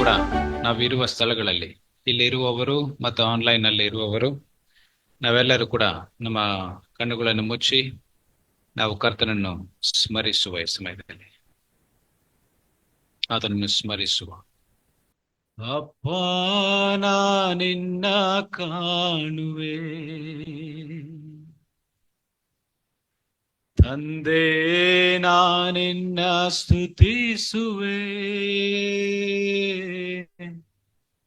ಕೂಡ ನಾವಿರುವ ಸ್ಥಳಗಳಲ್ಲಿ ಇಲ್ಲಿ ಇರುವವರು ಮತ್ತು ಆನ್ಲೈನ್ ನಲ್ಲಿ ಇರುವವರು ನಾವೆಲ್ಲರೂ ಕೂಡ ನಮ್ಮ ಕಣ್ಣುಗಳನ್ನು ಮುಚ್ಚಿ ನಾವು ಕರ್ತನನ್ನು ಸ್ಮರಿಸುವ ಈ ಸಮಯದಲ್ಲಿ ಅದನ್ನು ಸ್ಮರಿಸುವ. ಅಪ್ಪ ನಾ ನಿನ್ನ ಕಾಣುವೆ, ತಂದೆ ನಾ ನಿನ್ನ ಸ್ತುತಿಸುವೆ,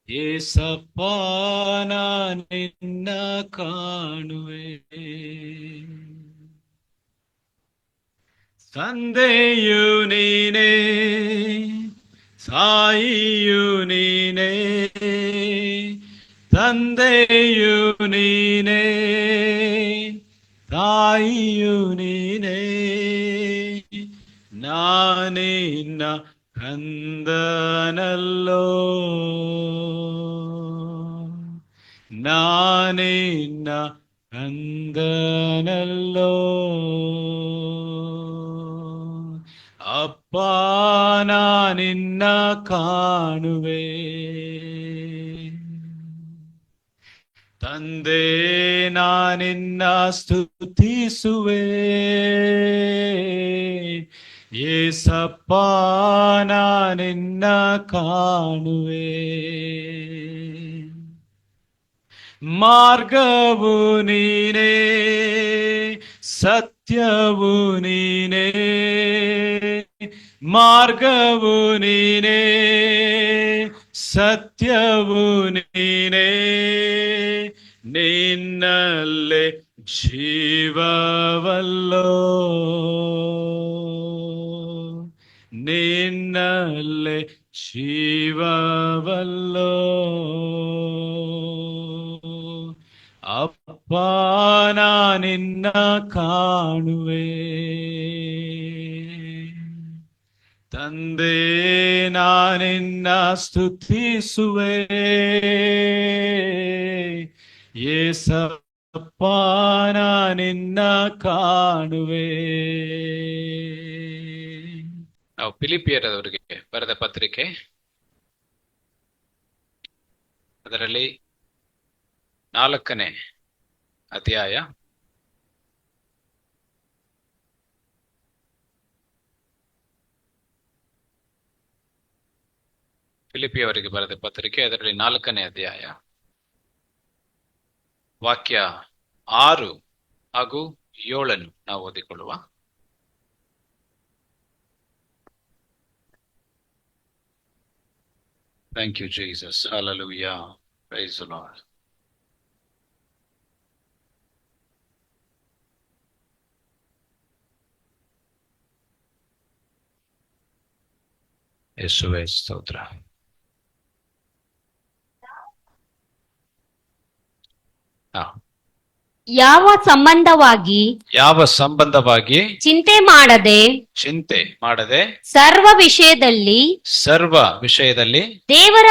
ಏಸಪ್ಪ ನಾ ನಿನ್ನ ಕಾಣುವೆ. ತಂದೆಯು ನೀನೇ, ತಾಯಿಯು ನೀನೇ, ತಂದೆಯು ನೀನೇ, ತಾಯಿಯು ನೀನೇ, ನಾನಿನ್ನ ಕಂದನಲ್ಲೋ, ನಾನಿನ್ನ ಕಂದನಲ್ಲೋ. ಅಪ್ಪ ನಾ ನಿನ್ನ ಕಾಣುವೆ, ತಂದೆ ನಾ ನಿನ್ನ ಸ್ತುತಿಸುವೆ, ಏಸಪ್ಪ ನಾ ನಿನ್ನ ಕಾಣುವೆ. ಮಾರ್ಗವು ನೀನೇ, ಸತ್ಯವು ನೀನೇ, ಮಾರ್ಗವು ನೀನೇ, ಸತ್ಯವು ನೀನೇ, ನಿನ್ನಲ್ಲೇ ಜೀವವಲ್ಲೋ, ನಿನ್ನಲ್ಲೇ ಜೀವವಲ್ಲೋ. ಅಪ್ಪ ನಾ ನಿನ್ನ ಕಾಣುವೆ, ತಂದೆ ನಾ ನಿನ್ನ ಸ್ತುತಿಸುವೆ, ಏಸಪ್ಪ ನಾ ನಿನ್ನ ಕಾಣುವೆ. ನಾವು ಫಿಲಿಪಿಯರವರಿಗೆ ಬರೆದ ಪತ್ರಿಕೆ, ಅದರಲ್ಲಿ 4ನೇ ಅಧ್ಯಾಯ ಫಿಲಿಪಿಯವರಿಗೆ ಬರೆದ ಪತ್ರಿಕೆ, ಅದರಲ್ಲಿ 4ನೇ ಅಧ್ಯಾಯ ವಾಕ್ಯ 6 ಹಾಗೂ 7 ನಾವು ಓದಿಕೊಳ್ಳುವ. Thank you, Jesus. Hallelujah. Praise the Lord. ಯೇಸುವೇ ಸ್ತೋತ್ರ. ಯಾವ ಸಂಬಂಧವಾಗಿ ಚಿಂತೆ ಮಾಡದೆ ಸರ್ವ ವಿಷಯದಲ್ಲಿ ದೇವರ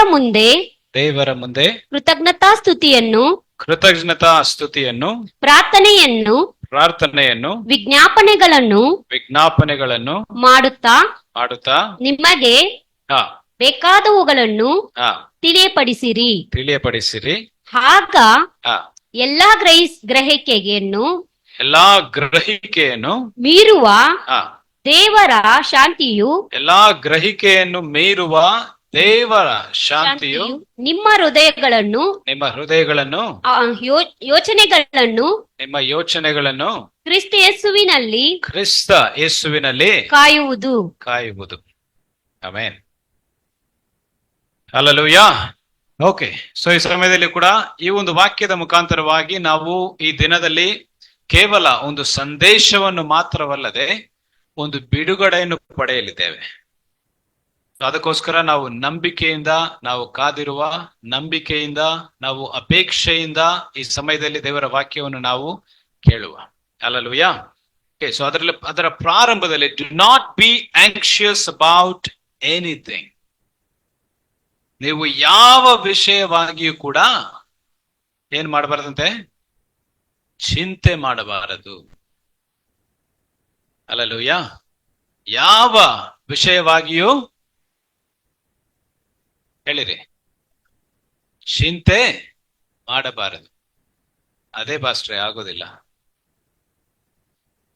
ಮುಂದೆ ಕೃತಜ್ಞತಾಸ್ತುತಿಯನ್ನು ಪ್ರಾರ್ಥನೆಯನ್ನು ವಿಜ್ಞಾಪನೆಗಳನ್ನು ಮಾಡುತ್ತಾ ನಿಮಗೆ ಬೇಕಾದವುಗಳನ್ನು ತಿಳಿಯಪಡಿಸಿರಿ. ಆಗ ಎಲ್ಲಾ ಗ್ರಹಿಕೆಯನ್ನು ಮೀರುವ ದೇವರ ಶಾಂತಿಯು ನಿಮ್ಮ ಹೃದಯಗಳನ್ನು ಯೋಚನೆಗಳನ್ನು ಕ್ರಿಸ್ತ ಯೇಸುವಿನಲ್ಲಿ ಕಾಯುವುದು. ಆಮೆನ್. ಹಲ್ಲೆಲೂಯಾ. ಓಕೆ, ಸೊ ಈ ಸಮಯದಲ್ಲಿ ಕೂಡ ಈ ಒಂದು ವಾಕ್ಯದ ಮುಖಾಂತರವಾಗಿ ನಾವು ಈ ದಿನದಲ್ಲಿ ಕೇವಲ ಒಂದು ಸಂದೇಶವನ್ನು ಮಾತ್ರವಲ್ಲದೆ ಒಂದು ಬಿಡುಗಡೆಯನ್ನು ಪಡೆಯಲಿದ್ದೇವೆ. ಅದಕ್ಕೋಸ್ಕರ ನಾವು ನಂಬಿಕೆಯಿಂದ, ನಾವು ಕಾದಿರುವ ನಂಬಿಕೆಯಿಂದ, ನಾವು ಅಪೇಕ್ಷೆಯಿಂದ ಈ ಸಮಯದಲ್ಲಿ ದೇವರ ವಾಕ್ಯವನ್ನು ನಾವು ಕೇಳುವ. ಹಲ್ಲೆಲೂಯಾ. ಓಕೆ, ಸೊ ಅದರ ಪ್ರಾರಂಭದಲ್ಲಿ do not be anxious about anything. ನೀವು ಯಾವ ವಿಷಯವಾಗಿಯೂ ಕೂಡ ಏನ್ ಮಾಡಬಾರದಂತೆ? ಚಿಂತೆ ಮಾಡಬಾರದು. ಹಲ್ಲೆಲೂಯಾ. ಯಾವ ವಿಷಯವಾಗಿಯೂ ಹೇಳಿರಿ. ಚಿಂತೆ ಮಾಡಬಾರದು. ಅದೇ ಪಾಸ್ಟ್ರೆ, ಆಗೋದಿಲ್ಲ.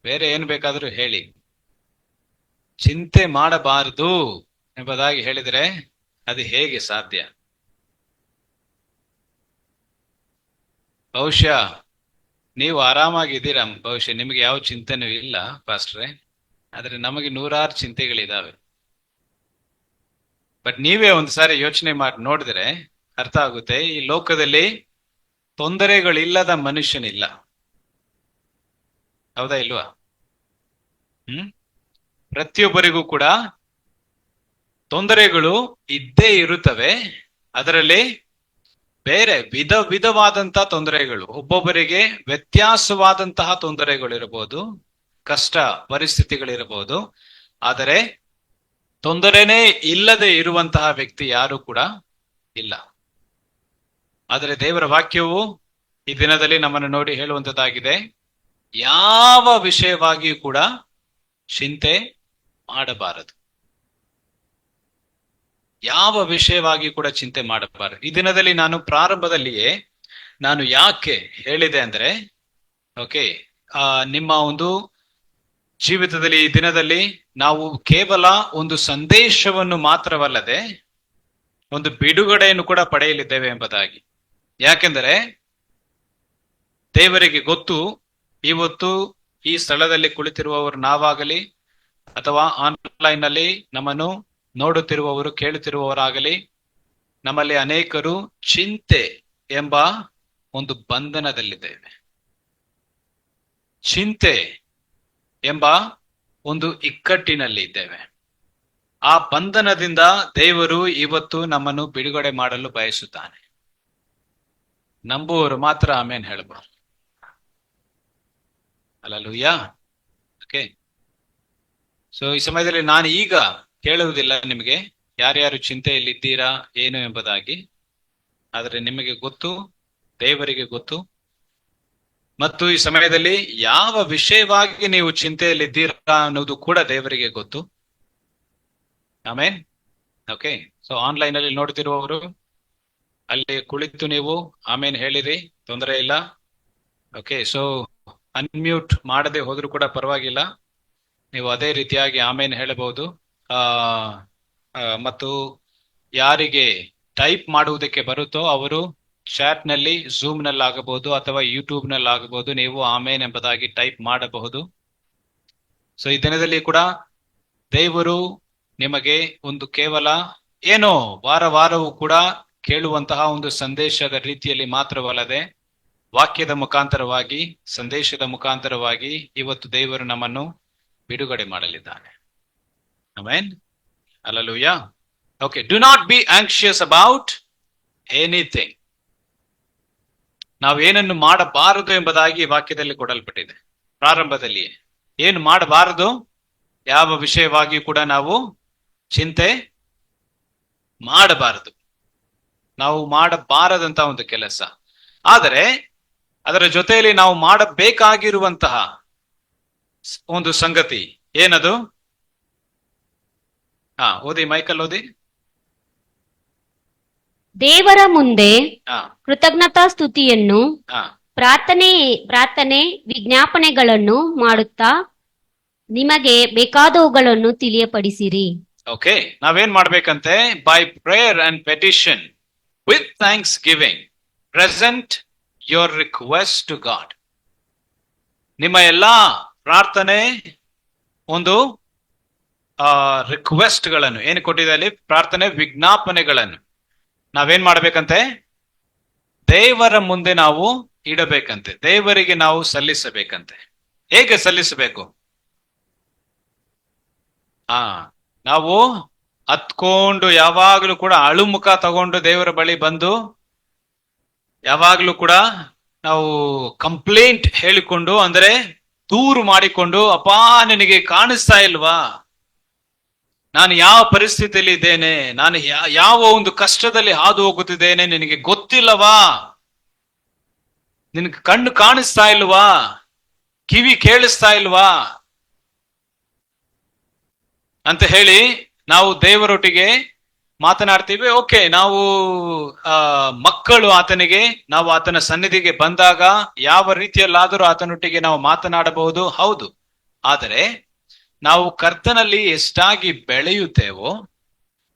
ಬೇರೆ ಏನು ಬೇಕಾದ್ರೂ ಹೇಳಿ, ಚಿಂತೆ ಮಾಡಬಾರದು ಎಂಬುದಾಗಿ ಹೇಳಿದರೆ ಅದು ಹೇಗೆ ಸಾಧ್ಯ? ಬಹುಶಃ ನೀವು ಆರಾಮಾಗಿದ್ದೀರಾ, ಬಹುಶಃ ನಿಮಗೆ ಯಾವ ಚಿಂತೆನೂ ಇಲ್ಲ ಪಾಸ್ಟ್ರೆ, ಆದ್ರೆ ನಮಗೆ ನೂರಾರು ಚಿಂತೆಗಳಿದಾವೆ. ಬಟ್ ನೀವೇ ಒಂದ್ಸಾರಿ ಯೋಚನೆ ಮಾಡಿ ನೋಡಿದ್ರೆ ಅರ್ಥ ಆಗುತ್ತೆ, ಈ ಲೋಕದಲ್ಲಿ ತೊಂದರೆಗಳಿಲ್ಲದ ಮನುಷ್ಯನಿಲ್ಲ. ಹೌದಾ ಇಲ್ವಾ? ಪ್ರತಿಯೊಬ್ಬರಿಗೂ ಕೂಡ ತೊಂದರೆಗಳು ಇದ್ದೇ ಇರುತ್ತವೆ. ಅದರಲ್ಲಿ ಬೇರೆ ವಿಧವಾದಂತಹ ತೊಂದರೆಗಳು, ಒಬ್ಬೊಬ್ಬರಿಗೆ ವ್ಯತ್ಯಾಸವಾದಂತಹ ತೊಂದರೆಗಳಿರಬಹುದು, ಕಷ್ಟ ಪರಿಸ್ಥಿತಿಗಳಿರಬಹುದು. ಆದರೆ ತೊಂದರೆನೇ ಇಲ್ಲದೆ ಇರುವಂತಹ ವ್ಯಕ್ತಿ ಯಾರು ಕೂಡ ಇಲ್ಲ. ಆದರೆ ದೇವರ ವಾಕ್ಯವು ಈ ದಿನದಲ್ಲಿ ನಮ್ಮನ್ನು ನೋಡಿ ಹೇಳುವಂತದ್ದಾಗಿದೆ, ಯಾವ ವಿಷಯವಾಗಿಯೂ ಕೂಡ ಚಿಂತೆ ಮಾಡಬಾರದು. ಯಾವ ವಿಷಯವಾಗಿ ಕೂಡ ಚಿಂತೆ ಮಾಡಬಾರದು. ಈ ದಿನದಲ್ಲಿ ನಾನು ಪ್ರಾರಂಭದಲ್ಲಿಯೇ ನಾನು ಯಾಕೆ ಹೇಳಿದೆ ಅಂದ್ರೆ, ಓಕೆ, ನಿಮ್ಮ ಒಂದು ಜೀವಿತದಲ್ಲಿ ಈ ದಿನದಲ್ಲಿ ನಾವು ಕೇವಲ ಒಂದು ಸಂದೇಶವನ್ನು ಮಾತ್ರವಲ್ಲದೆ ಒಂದು ಬಿಡುಗಡೆಯನ್ನು ಕೂಡ ಪಡೆಯಲಿದ್ದೇವೆ ಎಂಬುದಾಗಿ. ಯಾಕೆಂದರೆ ದೇವರಿಗೆ ಗೊತ್ತು, ಇವತ್ತು ಈ ಸ್ಥಳದಲ್ಲಿ ಕುಳಿತಿರುವವರು ನಾವಾಗಲಿ ಅಥವಾ ಆನ್ಲೈನ್ ನಲ್ಲಿ ನಮ್ಮನ್ನು ನೋಡುತ್ತಿರುವವರು ಕೇಳುತ್ತಿರುವವರಾಗಲಿ, ನಮ್ಮಲ್ಲಿ ಅನೇಕರು ಚಿಂತೆ ಎಂಬ ಒಂದು ಬಂಧನದಲ್ಲಿದ್ದೇವೆ. ಚಿಂತೆ ಎಂಬ ಒಂದು ಇಕ್ಕಟ್ಟಿನಲ್ಲಿ ಇದ್ದೇವೆ. ಆ ಬಂಧನದಿಂದ ದೇವರು ಇವತ್ತು ನಮ್ಮನ್ನು ಬಿಡುಗಡೆ ಮಾಡಲು ಬಯಸುತ್ತಾನೆ. ನಂಬುವವರು ಮಾತ್ರ ಆಮೇನ್ ಹೇಳಬಹುದು. ಹಲ್ಲೆಲೂಯಾ. ಓಕೆ, ಸೊ ಈ ಸಮಯದಲ್ಲಿ ನಾನು ಈಗ ಕೇಳುವುದಿಲ್ಲ ನಿಮಗೆ ಯಾರ್ಯಾರು ಚಿಂತೆಯಲ್ಲಿದ್ದೀರಾ ಏನು ಎಂಬುದಾಗಿ. ಆದರೆ ನಿಮಗೆ ಗೊತ್ತು, ದೇವರಿಗೆ ಗೊತ್ತು, ಮತ್ತು ಈ ಸಮಯದಲ್ಲಿ ಯಾವ ವಿಷಯವಾಗಿ ನೀವು ಚಿಂತೆಯಲ್ಲಿದ್ದೀರಾ ಅನ್ನೋದು ಕೂಡ ದೇವರಿಗೆ ಗೊತ್ತು. ಆಮೇನ್. ಓಕೆ, ಸೊ ಆನ್ಲೈನ್ ಅಲ್ಲಿ ನೋಡ್ತಿರುವವರು ಅಲ್ಲಿ ಕುಳಿತು ನೀವು ಆಮೇನ್ ಹೇಳಿರಿ, ತೊಂದರೆ ಇಲ್ಲ. ಓಕೆ, ಸೊ ಅನ್ಮ್ಯೂಟ್ ಮಾಡದೆ ಹೋದ್ರೂ ಕೂಡ ಪರವಾಗಿಲ್ಲ, ನೀವು ಅದೇ ರೀತಿಯಾಗಿ ಆಮೇನ್ ಹೇಳಬಹುದು. ಮತ್ತು ಯಾರಿಗೆ ಟೈಪ್ ಮಾಡುವುದಕ್ಕೆ ಬರುತ್ತೋ ಅವರು ಚಾಟ್ ನಲ್ಲಿ, ಝೂಮ್ ನಲ್ಲಿ ಆಗಬಹುದು ಅಥವಾ ಯೂಟ್ಯೂಬ್ ನಲ್ಲಿ ಆಗಬಹುದು, ನೀವು ಆಮೇನ್ ಎಂಬುದಾಗಿ ಟೈಪ್ ಮಾಡಬಹುದು. ಸೊ ಈ ದಿನದಲ್ಲಿ ಕೂಡ ದೇವರು ನಿಮಗೆ ಒಂದು ಕೇವಲ ಏನೋ ವಾರವೂ ಕೂಡ ಕೇಳುವಂತಹ ಒಂದು ಸಂದೇಶದ ರೀತಿಯಲ್ಲಿ ಮಾತ್ರವಲ್ಲದೆ ವಾಕ್ಯದ ಮುಖಾಂತರವಾಗಿ, ಸಂದೇಶದ ಮುಖಾಂತರವಾಗಿ ಇವತ್ತು ದೇವರು ನಮ್ಮನ್ನು ಬಿಡುಗಡೆ ಮಾಡಲಿದ್ದಾನೆ. Amen. Hallelujah. Okay, do not be anxious about anything. ನಾವು ಏನನ್ನು ಮಾಡಬಾರದು ಎಂಬುದಾಗಿ ವಾಕ್ಯದಲ್ಲಿ ಕೊಡಲ್ಪಟ್ಟಿದೆ. ಪ್ರಾರಂಭದಲ್ಲಿಯೇ ಏನು ಮಾಡಬಾರದು, ಯಾವ ವಿಷಯವಾಗಿಯೂ ಕೂಡ ನಾವು ಚಿಂತೆ ಮಾಡಬಾರದು. ನಾವು ಮಾಡಬಾರದಂತ ಒಂದು ಕೆಲಸ. ಆದರೆ ಅದರ ಜೊತೆಯಲ್ಲಿ ನಾವು ಮಾಡಬೇಕಾಗಿರುವಂತಹ ಒಂದು ಸಂಗತಿ ಏನದು? ಓದಿ, ಮೈಕಲ್ ಓದಿ. ದೇವರ ಮುಂದೆ ಕೃತಜ್ಞತಾ ಸ್ತುತಿಯನ್ನು, ಪ್ರಾರ್ಥನೆ ವಿಜ್ಞಾಪನೆಗಳನ್ನು ಮಾಡುತ್ತಾ ನಿಮಗೆ ಬೇಕಾದವುಗಳನ್ನು ತಿಳಿಯಪಡಿಸಿರಿ. ಓಕೆ, ನಾವೇನ್ ಮಾಡ್ಬೇಕಂತೆ? By prayer and petition with thanksgiving present your request to God. ನಿಮ್ಮ ಎಲ್ಲಾ ಪ್ರಾರ್ಥನೆ ಒಂದು ರಿಕ್ವೆಸ್ಟ್ ಗಳನ್ನು ಏನು ಕೊಟ್ಟಿದೆ ಅಲ್ಲಿ, ಪ್ರಾರ್ಥನೆ ವಿಜ್ಞಾಪನೆಗಳನ್ನು ನಾವೇನ್ ಮಾಡ್ಬೇಕಂತೆ? ದೇವರ ಮುಂದೆ ನಾವು ಇಡಬೇಕಂತೆ, ದೇವರಿಗೆ ನಾವು ಸಲ್ಲಿಸಬೇಕಂತೆ. ಹೇಗೆ ಸಲ್ಲಿಸಬೇಕು? ನಾವು ಹತ್ಕೊಂಡು ಯಾವಾಗ್ಲೂ ಕೂಡ ಅಳುಮುಖ ತಗೊಂಡು ದೇವರ ಬಳಿ ಬಂದು ಯಾವಾಗ್ಲೂ ಕೂಡ ನಾವು ಕಂಪ್ಲೇಂಟ್ ಹೇಳಿಕೊಂಡು, ಅಂದ್ರೆ ದೂರು ಮಾಡಿಕೊಂಡು, ಅಪ್ಪಾ ನಿನಗೆ ಕಾಣಿಸ್ತಾ ಇಲ್ವಾ ನಾನು ಯಾವ ಪರಿಸ್ಥಿತಿಯಲ್ಲಿ ಇದ್ದೇನೆ, ನಾನು ಯಾವ ಒಂದು ಕಷ್ಟದಲ್ಲಿ ಹಾದು ಹೋಗುತ್ತಿದ್ದೇನೆ, ನಿನಗೆ ಗೊತ್ತಿಲ್ಲವಾ? ನಿನಗೆ ಕಣ್ಣು ಕಾಣಿಸ್ತಾ ಇಲ್ವಾ? ಕಿವಿ ಕೇಳಿಸ್ತಾ ಇಲ್ವಾ ಅಂತ ಹೇಳಿ ನಾವು ದೇವರೊಟ್ಟಿಗೆ ಮಾತನಾಡ್ತೀವಿ. ಓಕೆ, ನಾವು ಮಕ್ಕಳು ಆತನಿಗೆ, ನಾವು ಆತನ ಸನ್ನಿಧಿಗೆ ಬಂದಾಗ ಯಾವ ರೀತಿಯಲ್ಲಾದರೂ ಆತನೊಟ್ಟಿಗೆ ನಾವು ಮಾತನಾಡಬಹುದು, ಹೌದು. ಆದರೆ ನಾವು ಕರ್ತನಲ್ಲಿ ಎಷ್ಟಾಗಿ ಬೆಳೆಯುತ್ತೇವೋ,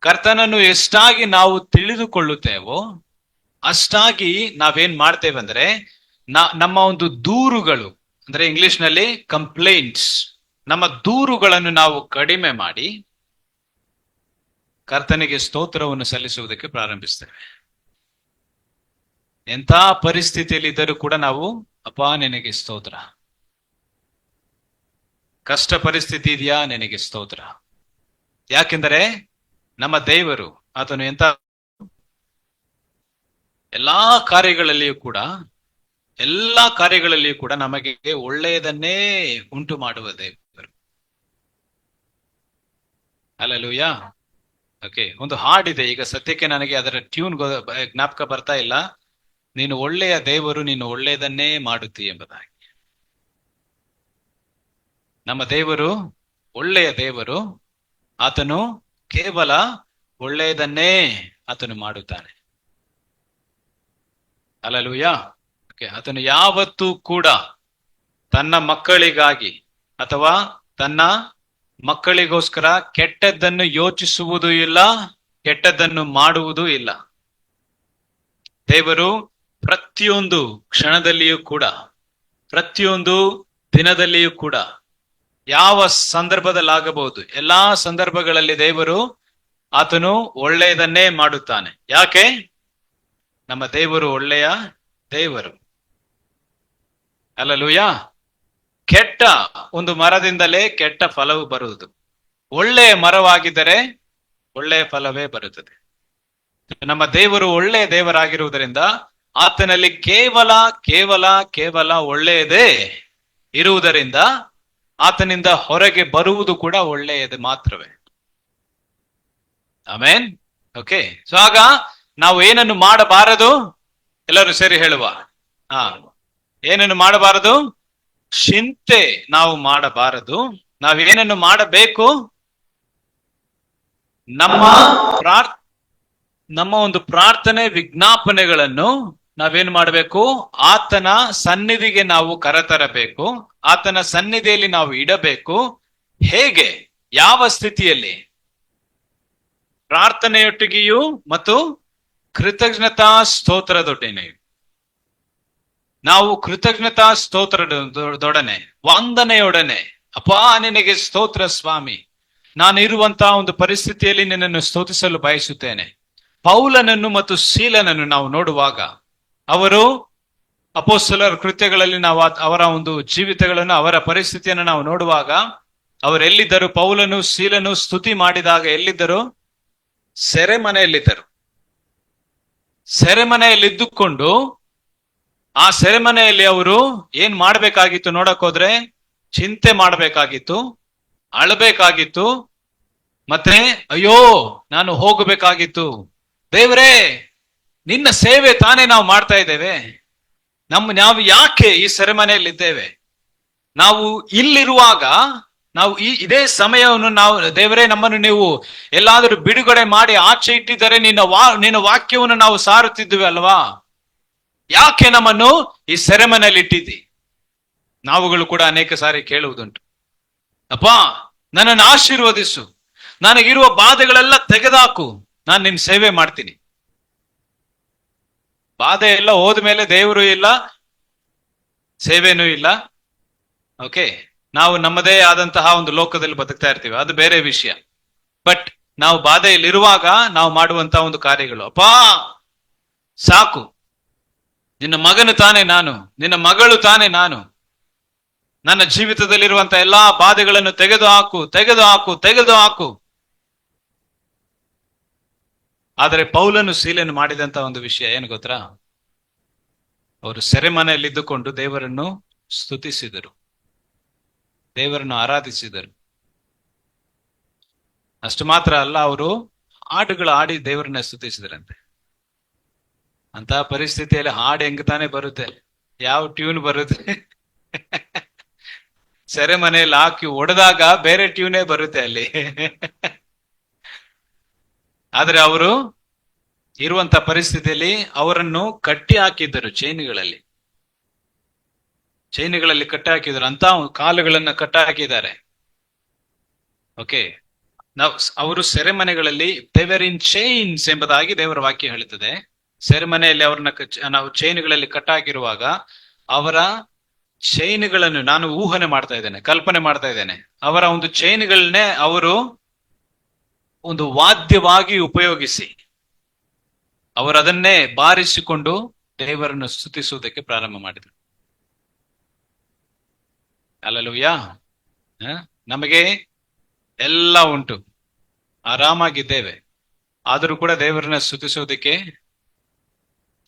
ಕರ್ತನನ್ನು ಎಷ್ಟಾಗಿ ನಾವು ತಿಳಿದುಕೊಳ್ಳುತ್ತೇವೋ, ಅಷ್ಟಾಗಿ ನಾವೇನ್ ಮಾಡ್ತೇವೆ ಅಂದ್ರೆ, ನಮ್ಮ ಒಂದು ದೂರುಗಳು, ಅಂದ್ರೆ ಇಂಗ್ಲಿಷ್ ನಲ್ಲಿ ಕಂಪ್ಲೇಂಟ್ಸ್, ನಮ್ಮ ದೂರುಗಳನ್ನು ನಾವು ಕಡಿಮೆ ಮಾಡಿ ಕರ್ತನಿಗೆ ಸ್ತೋತ್ರವನ್ನು ಸಲ್ಲಿಸುವುದಕ್ಕೆ ಪ್ರಾರಂಭಿಸ್ತೇವೆ. ಎಂಥ ಪರಿಸ್ಥಿತಿಯಲ್ಲಿ ಇದ್ದರೂ ಕೂಡ ನಾವು, ಅಪ್ಪ ನಿನಗೆ ಸ್ತೋತ್ರ. ಕಷ್ಟ ಪರಿಸ್ಥಿತಿ ಇದೆಯಾ, ನಿನಗೆ ಸ್ತೋತ್ರ. ಯಾಕೆಂದರೆ ನಮ್ಮ ದೇವರು ಆತನು ಎಂತ ಎಲ್ಲಾ ಕಾರ್ಯಗಳಲ್ಲಿಯೂ ಕೂಡ ನಮಗೆ ಒಳ್ಳೆಯದನ್ನೇ ಉಂಟು ಮಾಡುವ ದೇವರು. ಹಲ್ಲೆಲೂಯಾ. ಓಕೆ, ಒಂದು ಹಾಡಿದೆ ಈಗ ಸದ್ಯಕ್ಕೆ, ನನಗೆ ಅದರ ಟ್ಯೂನ್ ಜ್ಞಾಪಕ ಬರ್ತಾ ಇಲ್ಲ. ನೀನು ಒಳ್ಳೆಯ ದೇವರು, ನೀನು ಒಳ್ಳೆಯದನ್ನೇ ಮಾಡುತ್ತಿ ಎಂಬುದಾಗಿ. ನಮ್ಮ ದೇವರು ಒಳ್ಳೆಯ ದೇವರು, ಆತನು ಕೇವಲ ಒಳ್ಳೆಯದನ್ನೇ ಆತನು ಮಾಡುತ್ತಾನೆ. ಹಲ್ಲೆಲೂಯಾ. ಓಕೆ, ಆತನು ಯಾವತ್ತೂ ಕೂಡ ತನ್ನ ಮಕ್ಕಳಿಗಾಗಿ ಅಥವಾ ತನ್ನ ಮಕ್ಕಳಿಗೋಸ್ಕರ ಕೆಟ್ಟದ್ದನ್ನು ಯೋಚಿಸುವುದೂ ಇಲ್ಲ, ಕೆಟ್ಟದ್ದನ್ನು ಮಾಡುವುದೂ ಇಲ್ಲ. ದೇವರು ಪ್ರತಿಯೊಂದು ಕ್ಷಣದಲ್ಲಿಯೂ ಕೂಡ, ಪ್ರತಿಯೊಂದು ದಿನದಲ್ಲಿಯೂ ಕೂಡ, ಯಾವ ಸಂದರ್ಭದಲ್ಲಾಗಬಹುದು, ಎಲ್ಲಾ ಸಂದರ್ಭಗಳಲ್ಲಿ ದೇವರು ಆತನು ಒಳ್ಳೆಯದನ್ನೇ ಮಾಡುತ್ತಾನೆ. ಯಾಕೆ? ನಮ್ಮ ದೇವರು ಒಳ್ಳೆಯ ದೇವರು. ಹಲ್ಲೆಲೂಯಾ. ಕೆಟ್ಟ ಒಂದು ಮರದಿಂದಲೇ ಕೆಟ್ಟ ಫಲವು ಬರುವುದು. ಒಳ್ಳೆಯ ಮರವಾಗಿದ್ದರೆ ಒಳ್ಳೆಯ ಫಲವೇ ಬರುತ್ತದೆ. ನಮ್ಮ ದೇವರು ಒಳ್ಳೆಯ ದೇವರಾಗಿರುವುದರಿಂದ ಆತನಲ್ಲಿ ಕೇವಲ ಕೇವಲ ಕೇವಲ ಒಳ್ಳೆಯದೇ ಇರುವುದರಿಂದ ಆತನಿಂದ ಹೊರಗೆ ಬರುವುದು ಕೂಡ ಒಳ್ಳೆಯದು ಮಾತ್ರವೇ. ಆಮೇನ್. ಓಕೆ, ಸೊ ಆಗ ನಾವು ಏನನ್ನು ಮಾಡಬಾರದು? ಎಲ್ಲರೂ ಸೇರಿ ಹೇಳುವ. ಏನನ್ನು ಮಾಡಬಾರದು? ಚಿಂತೆ ನಾವು ಮಾಡಬಾರದು. ನಾವೇನನ್ನು ಮಾಡಬೇಕು? ನಮ್ಮ ಒಂದು ಪ್ರಾರ್ಥನೆ ವಿಜ್ಞಾಪನೆಗಳನ್ನು ನಾವೇನು ಮಾಡಬೇಕು? ಆತನ ಸನ್ನಿಧಿಗೆ ನಾವು ಕರೆತರಬೇಕು, ಆತನ ಸನ್ನಿಧಿಯಲ್ಲಿ ನಾವು ಇಡಬೇಕು. ಹೇಗೆ? ಯಾವ ಸ್ಥಿತಿಯಲ್ಲಿ? ಪ್ರಾರ್ಥನೆಯೊಟ್ಟಿಗೆಯೂ ಮತ್ತು ಕೃತಜ್ಞತಾ ಸ್ತೋತ್ರದೊಡನೆಯೂ. ನಾವು ಕೃತಜ್ಞತಾ ಸ್ತೋತ್ರದೊಡನೆ, ವಂದನೆಯೊಡನೆ, ಅಪ್ಪಾ ನಿನಗೆ ಸ್ತೋತ್ರ ಸ್ವಾಮಿ, ನಾನು ಇರುವಂತಹ ಒಂದು ಪರಿಸ್ಥಿತಿಯಲ್ಲಿ ನಿನ್ನನ್ನು ಸ್ತೋತಿಸಲು ಬಯಸುತ್ತೇನೆ. ಪೌಲನನ್ನು ಮತ್ತು ಶೀಲನನ್ನು ನಾವು ನೋಡುವಾಗ, ಅವರು ಅಪೊಸ್ತಲರ ಕೃತ್ಯಗಳಲ್ಲಿ ನಾವು ಅವರ ಒಂದು ಜೀವಿತಗಳನ್ನು, ಅವರ ಪರಿಸ್ಥಿತಿಯನ್ನು ನಾವು ನೋಡುವಾಗ, ಅವರೆಲ್ಲಿದ್ದರು? ಪೌಲನು ಶೀಲನು ಸ್ತುತಿ ಮಾಡಿದಾಗ ಎಲ್ಲಿದ್ದರು? ಸೆರೆಮನೆಯಲ್ಲಿದ್ದರು. ಸೆರೆಮನೆಯಲ್ಲಿದ್ದುಕೊಂಡು ಆ ಸೆರೆಮನೆಯಲ್ಲಿ ಅವರು ಏನ್ ಮಾಡ್ಬೇಕಾಗಿತ್ತು ನೋಡಕ್ ಹೋದ್ರೆ? ಚಿಂತೆ ಮಾಡ್ಬೇಕಾಗಿತ್ತು, ಅಳಬೇಕಾಗಿತ್ತು, ಮತ್ತೆ ಅಯ್ಯೋ ನಾನು ಹೋಗಬೇಕಾಗಿತ್ತು. ದೇವರೇ, ನಿನ್ನ ಸೇವೆ ತಾನೇ ನಾವು ಮಾಡ್ತಾ ಇದ್ದೇವೆ, ನಾವು ಯಾಕೆ ಈ ಸೆರೆಮನೆಯಲ್ಲಿದ್ದೇವೆ? ನಾವು ಇಲ್ಲಿರುವಾಗ, ನಾವು ಇದೇ ಸಮಯವನ್ನು ನಾವು, ದೇವರೇ ನಮ್ಮನ್ನು ನೀವು ಎಲ್ಲಾದರೂ ಬಿಡುಗಡೆ ಮಾಡಿ ಆಚೆ ಇಟ್ಟಿದ್ದರೆ ನಿನ್ನ ವಾಕ್ಯವನ್ನು ನಾವು ಸಾರುತ್ತಿದ್ವಿ ಅಲ್ವಾ? ಯಾಕೆ ನಮ್ಮನ್ನು ಈ ಸೆರೆಮನೆಯಲ್ಲಿ ಇಟ್ಟಿದ್ದಿ? ನಾವುಗಳು ಕೂಡ ಅನೇಕ ಸಾರಿ ಕೇಳುವುದುಂಟು, ಅಪ್ಪ ನನ್ನನ್ನು ಆಶೀರ್ವದಿಸು, ನನಗಿರುವ ಬಾಧೆಗಳೆಲ್ಲ ತೆಗೆದಾಕು, ನಾನು ನಿನ್ನ ಸೇವೆ ಮಾಡ್ತೀನಿ. ಬಾಧೆ ಎಲ್ಲ ಹೋದ್ಮೇಲೆ ದೇವರು ಇಲ್ಲ, ಸೇವೆನೂ ಇಲ್ಲ. ಓಕೆ, ನಾವು ನಮ್ಮದೇ ಆದಂತಹ ಒಂದು ಲೋಕದಲ್ಲಿ ಬದುಕ್ತಾ ಇರ್ತೀವಿ, ಅದು ಬೇರೆ ವಿಷಯ. ಬಟ್ ನಾವು ಬಾಧೆಯಲ್ಲಿರುವಾಗ ನಾವು ಮಾಡುವಂತಹ ಒಂದು ಕಾರ್ಯಗಳು, ಅಪ್ಪ ಸಾಕು, ನಿನ್ನ ಮಗನು ತಾನೇ ನಾನು, ನಿನ್ನ ಮಗಳು ತಾನೇ ನಾನು, ನನ್ನ ಜೀವಿತದಲ್ಲಿರುವಂತಹ ಎಲ್ಲಾ ಬಾಧೆಗಳನ್ನು ತೆಗೆದು ಹಾಕು, ತೆಗೆದು ಹಾಕು, ತೆಗೆದು ಹಾಕು. ಆದರೆ ಪೌಲನು ಶೀಲನು ಮಾಡಿದಂತ ಒಂದು ವಿಷಯ ಏನು ಗೊತ್ತಾ? ಅವರು ಸೆರೆಮನೆಯಲ್ಲಿದ್ದುಕೊಂಡು ದೇವರನ್ನು ಸ್ತುತಿಸಿದರು, ದೇವರನ್ನು ಆರಾಧಿಸಿದರು. ಅಷ್ಟು ಮಾತ್ರ ಅಲ್ಲ, ಅವರು ಹಾಡುಗಳು ಆಡಿ ದೇವರನ್ನ ಸ್ತುತಿಸಿದರಂತೆ. ಅಂತ ಪರಿಸ್ಥಿತಿಯಲ್ಲಿ ಹಾಡು ಹೆಂಗ್ ತಾನೇ ಬರುತ್ತೆ? ಯಾವ ಟ್ಯೂನ್ ಬರುತ್ತೆ? ಸೆರೆಮನೆಯಲ್ಲಿ ಹಾಕಿ ಹೊಡೆದಾಗ ಬೇರೆ ಟ್ಯೂನೇ ಬರುತ್ತೆ ಅಲ್ಲಿ. ಆದ್ರೆ ಅವರು ಇರುವಂತ ಪರಿಸ್ಥಿತಿಯಲ್ಲಿ ಅವರನ್ನು ಕಟ್ಟಿ ಹಾಕಿದ್ದರು, ಚೈನುಗಳಲ್ಲಿ ಕಟ್ಟಿ ಹಾಕಿದ್ರು, ಅಂತ ಕಾಲುಗಳನ್ನ ಕಟ್ಟ ಹಾಕಿದ್ದಾರೆ. ಓಕೆ, ಅವರು ಸೆರೆಮನೆಗಳಲ್ಲಿ ದೇವರ್ ಇನ್ ಚೈನ್ಸ್ ಎಂಬುದಾಗಿ ದೇವರ ವಾಕ್ಯ ಹೇಳುತ್ತದೆ. ಸೆರೆಮನೆಯಲ್ಲಿ ಅವ್ರನ್ನ ನಾವು ಚೈನುಗಳಲ್ಲಿ ಕಟ್ಟಾಕಿರುವಾಗ ಅವರ ಚೈನುಗಳನ್ನು ನಾನು ಊಹನೆ ಮಾಡ್ತಾ ಇದ್ದೇನೆ, ಕಲ್ಪನೆ ಮಾಡ್ತಾ ಇದ್ದೇನೆ. ಅವರ ಒಂದು ಚೈನುಗಳನ್ನೇ ಅವರು ಒಂದು ವಾದ್ಯವಾಗಿ ಉಪಯೋಗಿಸಿ ಅವರು ಅದನ್ನೇ ಬಾರಿಸಿಕೊಂಡು ದೇವರನ್ನು ಸ್ತುತಿಸುವುದಕ್ಕೆ ಪ್ರಾರಂಭ ಮಾಡಿದರು. ಹಲ್ಲೆಲೂಯಾ. ನಮಗೆ ಎಲ್ಲ ಉಂಟು, ಆರಾಮಾಗಿದ್ದೇವೆ, ಆದರೂ ಕೂಡ ದೇವರನ್ನ ಸ್ತುತಿಸುವುದಕ್ಕೆ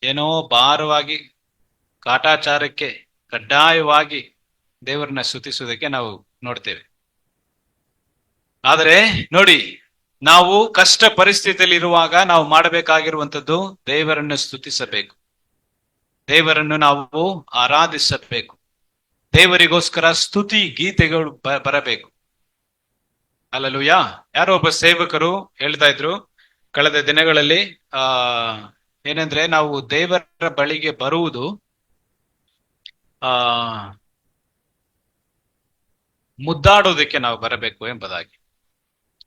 ಏನೋ ಭಾರವಾಗಿ, ಕಾಟಾಚಾರಕ್ಕೆ ಕಡ್ಡಾಯವಾಗಿ ದೇವರನ್ನ ಸ್ತುತಿಸುವುದಕ್ಕೆ ನಾವು ನೋಡ್ತೇವೆ. ಆದರೆ ನೋಡಿ, ನಾವು ಕಷ್ಟ ಪರಿಸ್ಥಿತಿಯಲ್ಲಿ ಇರುವಾಗ ನಾವು ಮಾಡಬೇಕಾಗಿರುವಂಥದ್ದು ದೇವರನ್ನು ಸ್ತುತಿಸಬೇಕು, ದೇವರನ್ನು ನಾವು ಆರಾಧಿಸಬೇಕು, ದೇವರಿಗೋಸ್ಕರ ಸ್ತುತಿ ಗೀತೆಗಳು ಬರಬೇಕು. ಹಲ್ಲೆಲೂಯಾ. ಯಾರೋ ಒಬ್ಬ ಸೇವಕರು ಹೇಳ್ತಾ ಇದ್ರು ಕಳೆದ ದಿನಗಳಲ್ಲಿ, ಏನಂದ್ರೆ ನಾವು ದೇವರ ಬಳಿಗೆ ಬರುವುದು ಮುದ್ದಾಡೋದಕ್ಕೆ ನಾವು ಬರಬೇಕು ಎಂಬುದಾಗಿ.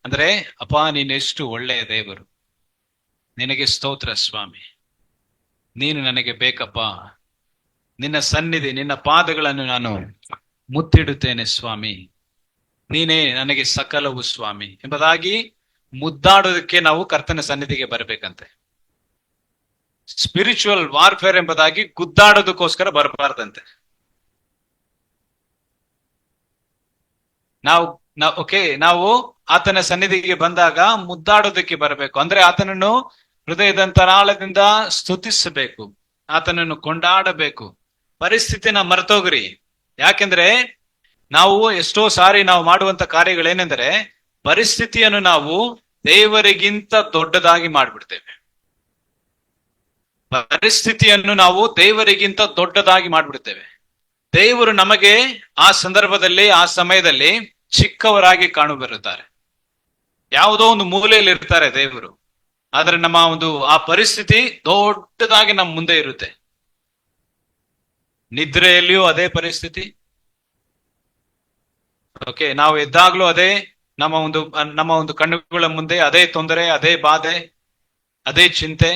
ಅಂದ್ರೆ, ಅಪ್ಪ ನೀನೆಷ್ಟು ಒಳ್ಳೆಯ ದೇವರು, ನಿನಗೆ ಸ್ತೋತ್ರ ಸ್ವಾಮಿ, ನೀನು ನನಗೆ ಬೇಕಪ್ಪ, ನಿನ್ನ ಸನ್ನಿಧಿ, ನಿನ್ನ ಪಾದಗಳನ್ನು ನಾನು ಮುತ್ತಿಡುತ್ತೇನೆ ಸ್ವಾಮಿ, ನೀನೇ ನನಗೆ ಸಕಲವು ಸ್ವಾಮಿ ಎಂಬುದಾಗಿ ಮುದ್ದಾಡೋದಕ್ಕೆ ನಾವು ಕರ್ತನ ಸನ್ನಿಧಿಗೆ ಬರಬೇಕಂತೆ. ಸ್ಪಿರಿಚುವಲ್ ವಾರ್ಫೇರ್ ಎಂಬುದಾಗಿ ಗುದ್ದಾಡೋದಕ್ಕೋಸ್ಕರ ಬರಬಾರ್ದಂತೆ. ನಾವು ಆತನ ಸನ್ನಿಧಿಗೆ ಬಂದಾಗ ಮುದ್ದಾಡೋದಕ್ಕೆ ಬರಬೇಕು. ಅಂದ್ರೆ ಆತನನ್ನು ಹೃದಯದಂತರಾಳದಿಂದ ಸ್ತುತಿಸಬೇಕು, ಆತನನ್ನು ಕೊಂಡಾಡಬೇಕು. ಪರಿಸ್ಥಿತಿನ ಮರೆತೋಗ್ರಿ. ಯಾಕೆಂದ್ರೆ ನಾವು ಎಷ್ಟೋ ಸಾರಿ ನಾವು ಮಾಡುವಂತ ಕಾರ್ಯಗಳೇನೆಂದರೆ ಪರಿಸ್ಥಿತಿಯನ್ನು ನಾವು ದೇವರಿಗಿಂತ ದೊಡ್ಡದಾಗಿ ಮಾಡ್ಬಿಡ್ತೇವೆ. ಪರಿಸ್ಥಿತಿಯನ್ನು ನಾವು ದೇವರಿಗಿಂತ ದೊಡ್ಡದಾಗಿ ಮಾಡ್ಬಿಡ್ತೇವೆ. ದೇವರು ನಮಗೆ ಆ ಸಂದರ್ಭದಲ್ಲಿ, ಆ ಸಮಯದಲ್ಲಿ ಚಿಕ್ಕವರಾಗಿ ಕಾಣಬರುತ್ತಾರೆ. ಯಾವುದೋ ಒಂದು ಮೂಲೆಯಲ್ಲಿ ಇರ್ತಾರೆ ದೇವರು, ಆದ್ರೆ ನಮ್ಮ ಒಂದು ಆ ಪರಿಸ್ಥಿತಿ ದೊಡ್ಡದಾಗಿ ನಮ್ಮ ಮುಂದೆ ಇರುತ್ತೆ. ನಿದ್ರೆಯಲ್ಲಿಯೂ ಅದೇ ಪರಿಸ್ಥಿತಿ. ಓಕೆ, ನಾವು ಎದ್ದಾಗ್ಲೂ ಅದೇ, ನಮ್ಮ ಒಂದು ಕಣ್ಣುಗಳ ಮುಂದೆ ಅದೇ ತೊಂದರೆ, ಅದೇ ಬಾಧೆ, ಅದೇ ಚಿಂತೆ.